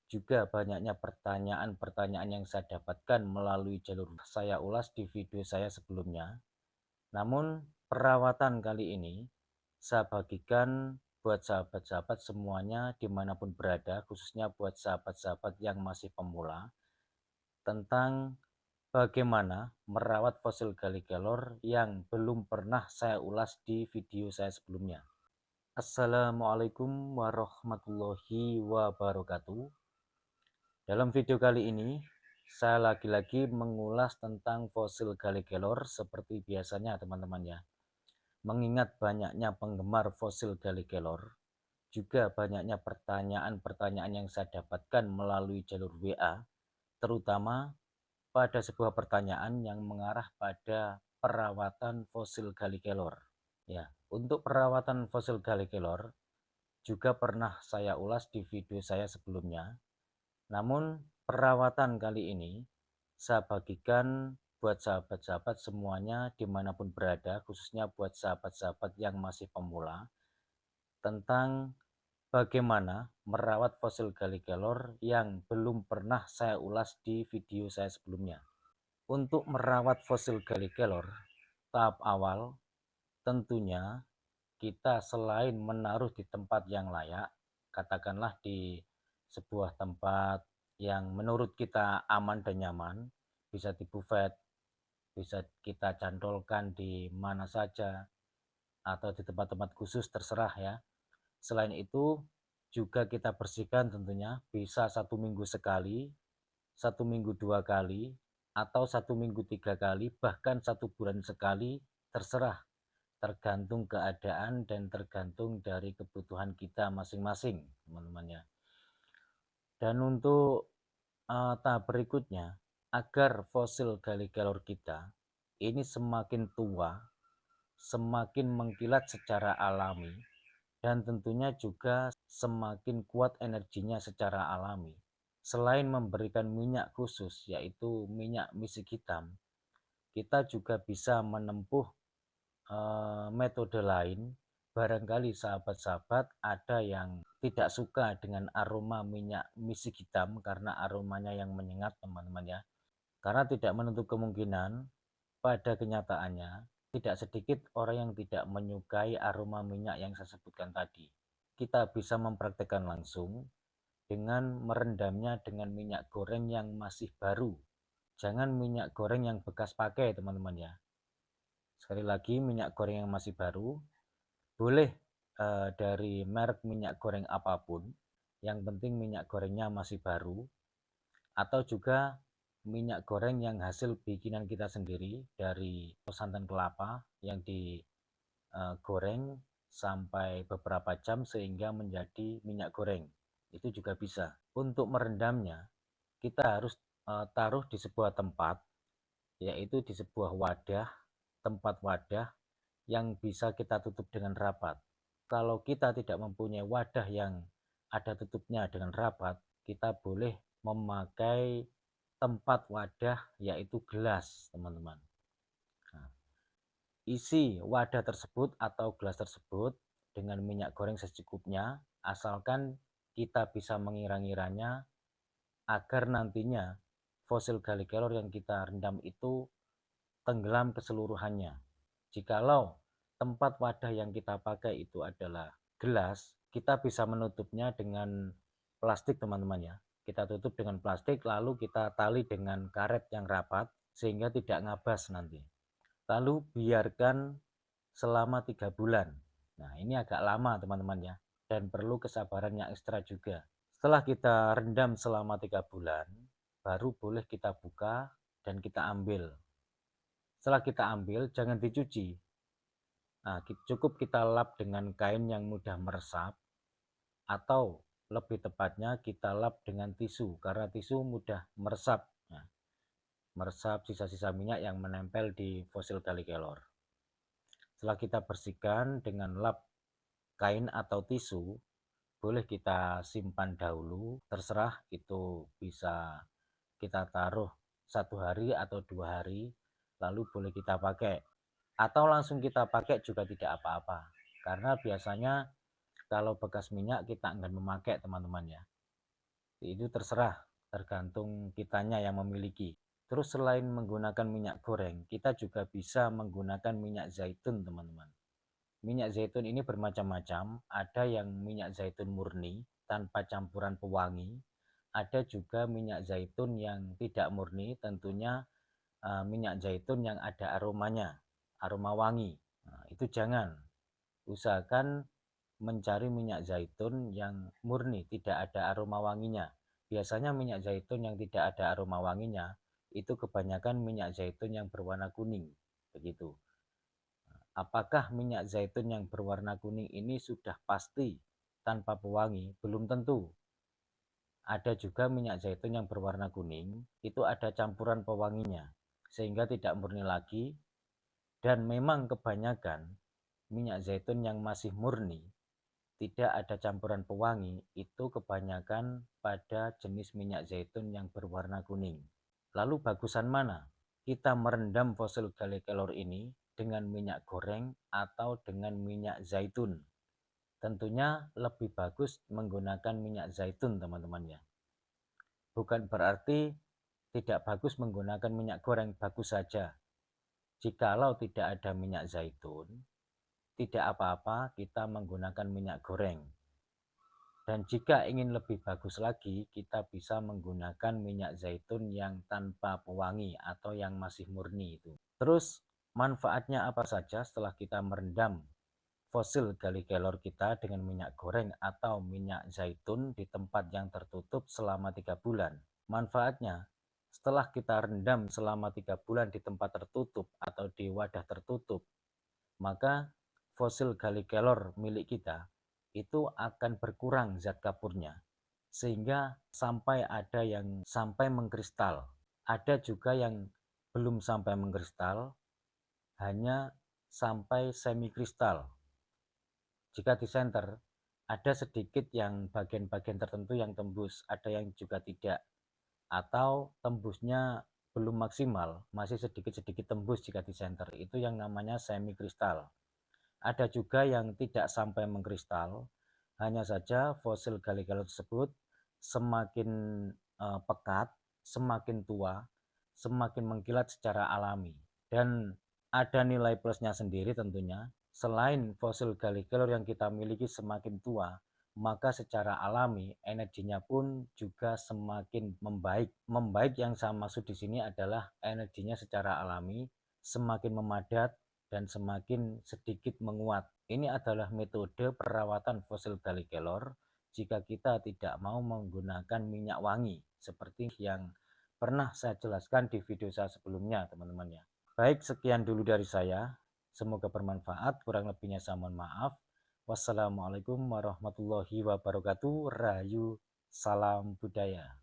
juga banyaknya pertanyaan-pertanyaan yang saya dapatkan melalui jalur saya ulas di video saya sebelumnya. Namun perawatan kali ini saya bagikan buat sahabat-sahabat semuanya dimanapun berada, khususnya buat sahabat-sahabat yang masih pemula, tentang bagaimana merawat fosil Galligalor yang belum pernah saya ulas di video saya sebelumnya. Assalamualaikum warahmatullahi wabarakatuh. Dalam video kali ini, saya lagi-lagi mengulas tentang fosil Galligalor seperti biasanya teman-teman ya. Mengingat banyaknya penggemar fosil Galligalor, juga banyaknya pertanyaan-pertanyaan yang saya dapatkan melalui jalur WA, terutama pada sebuah pertanyaan yang mengarah pada perawatan fosil Galligalor. Ya, untuk perawatan fosil Galligalor juga pernah saya ulas di video saya sebelumnya. Namun perawatan kali ini saya bagikan buat sahabat-sahabat semuanya dimanapun berada, khususnya buat sahabat-sahabat yang masih pemula, tentang bagaimana merawat fosil Galligalor yang belum pernah saya ulas di video saya sebelumnya. Untuk merawat fosil Galligalor, tahap awal tentunya kita selain menaruh di tempat yang layak, katakanlah di sebuah tempat yang menurut kita aman dan nyaman, bisa di buffet, bisa kita cantolkan di mana saja, atau di tempat-tempat khusus terserah ya. Selain itu juga kita bersihkan tentunya, bisa 1 minggu sekali, 1 minggu 2 kali, atau 1 minggu 3 kali, bahkan 1 bulan sekali, terserah, tergantung keadaan dan tergantung dari kebutuhan kita masing-masing teman-teman ya. Dan untuk tahap berikutnya, agar fosil Galligalor kita ini semakin tua, semakin mengkilat secara alami, dan tentunya juga semakin kuat energinya secara alami. Selain memberikan minyak khusus yaitu minyak misik hitam, kita juga bisa menempuh metode lain. Barangkali sahabat-sahabat ada yang tidak suka dengan aroma minyak misik hitam karena aromanya yang menyengat teman-teman ya. Karena tidak menutup kemungkinan pada kenyataannya tidak sedikit orang yang tidak menyukai aroma minyak yang saya sebutkan tadi. Kita bisa mempraktekkan langsung dengan merendamnya dengan minyak goreng yang masih baru. Jangan minyak goreng yang bekas pakai teman-teman ya. Sekali lagi, minyak goreng yang masih baru, boleh dari merek minyak goreng apapun, yang penting minyak gorengnya masih baru, atau juga minyak goreng yang hasil bikinan kita sendiri dari santan kelapa yang digoreng sampai beberapa jam sehingga menjadi minyak goreng. Itu juga bisa. Untuk merendamnya, kita harus taruh di sebuah tempat, yaitu di sebuah wadah, tempat wadah yang bisa kita tutup dengan rapat. Kalau kita tidak mempunyai wadah yang ada tutupnya dengan rapat, kita boleh memakai tempat wadah yaitu gelas, teman-teman. Nah, isi wadah tersebut atau gelas tersebut dengan minyak goreng secukupnya, asalkan kita bisa mengira-ngiranya agar nantinya fosil Galligalor yang kita rendam itu tenggelam keseluruhannya. Jikalau tempat wadah yang kita pakai itu adalah gelas, kita bisa menutupnya dengan plastik teman-teman ya. Kita tutup dengan plastik lalu kita tali dengan karet yang rapat sehingga tidak ngabas nanti. Lalu biarkan selama 3 bulan. Nah, ini agak lama teman-teman ya, dan perlu kesabaran yang ekstra juga. Setelah kita rendam selama 3 bulan, baru boleh kita buka dan kita ambil. Setelah kita ambil, jangan dicuci. Nah, cukup kita lap dengan kain yang mudah meresap, atau lebih tepatnya kita lap dengan tisu, karena tisu mudah meresap. Nah, meresap sisa-sisa minyak yang menempel di fosil Galligalor. Setelah kita bersihkan dengan lap kain atau tisu, boleh kita simpan dahulu, terserah itu bisa kita taruh 1 hari atau 2 hari, lalu boleh kita pakai. Atau langsung kita pakai juga tidak apa-apa, karena biasanya kalau bekas minyak kita enggan memakai teman-teman ya. Itu terserah, tergantung kitanya yang memiliki. Terus selain menggunakan minyak goreng, kita juga bisa menggunakan minyak zaitun, teman-teman. Minyak zaitun ini bermacam-macam, ada yang minyak zaitun murni tanpa campuran pewangi, ada juga minyak zaitun yang tidak murni, tentunya minyak zaitun yang ada aromanya, aroma wangi. Nah, itu jangan. Usahakan mencari minyak zaitun yang murni, tidak ada aroma wanginya. Biasanya minyak zaitun yang tidak ada aroma wanginya itu kebanyakan minyak zaitun yang berwarna kuning, begitu. Apakah minyak zaitun yang berwarna kuning ini sudah pasti tanpa pewangi? Belum tentu. Ada juga minyak zaitun yang berwarna kuning, itu ada campuran pewanginya, sehingga tidak murni lagi. Dan memang kebanyakan minyak zaitun yang masih murni, tidak ada campuran pewangi, itu kebanyakan pada jenis minyak zaitun yang berwarna kuning. Lalu bagusan mana? Kita merendam fosil galikelor ini dengan minyak goreng atau dengan minyak zaitun. Tentunya lebih bagus menggunakan minyak zaitun, teman-teman ya. Bukan berarti tidak bagus menggunakan minyak goreng, bagus saja. Jikalau tidak ada minyak zaitun, tidak apa-apa kita menggunakan minyak goreng. Dan jika ingin lebih bagus lagi, kita bisa menggunakan minyak zaitun yang tanpa pewangi atau yang masih murni itu. Terus manfaatnya apa saja setelah kita merendam fosil galikelor kita dengan minyak goreng atau minyak zaitun di tempat yang tertutup selama 3 bulan? Manfaatnya, setelah kita rendam selama 3 bulan di tempat tertutup atau di wadah tertutup, maka fosil galikelor milik kita itu akan berkurang zat kapurnya, sehingga sampai ada yang sampai mengkristal. Ada juga yang belum sampai mengkristal, hanya sampai semi kristal. Jika di center, ada sedikit yang bagian-bagian tertentu yang tembus, ada yang juga tidak. Atau tembusnya belum maksimal, masih sedikit-sedikit tembus jika di center. Itu yang namanya semi kristal. Ada juga yang tidak sampai mengkristal, hanya saja fosil galikelor tersebut semakin pekat, semakin tua, semakin mengkilat secara alami. Dan ada nilai plusnya sendiri tentunya. Selain fosil galikelor yang kita miliki semakin tua, maka secara alami energinya pun juga semakin membaik. Membaik yang saya maksud di sini adalah energinya secara alami semakin memadat dan semakin sedikit menguat. Ini adalah metode perawatan fosil galikelor jika kita tidak mau menggunakan minyak wangi seperti yang pernah saya jelaskan di video saya sebelumnya, teman-teman ya. Baik, sekian dulu dari saya. Semoga bermanfaat. Kurang lebihnya saya mohon maaf. Wassalamualaikum warahmatullahi wabarakatuh. Rahayu, salam budaya.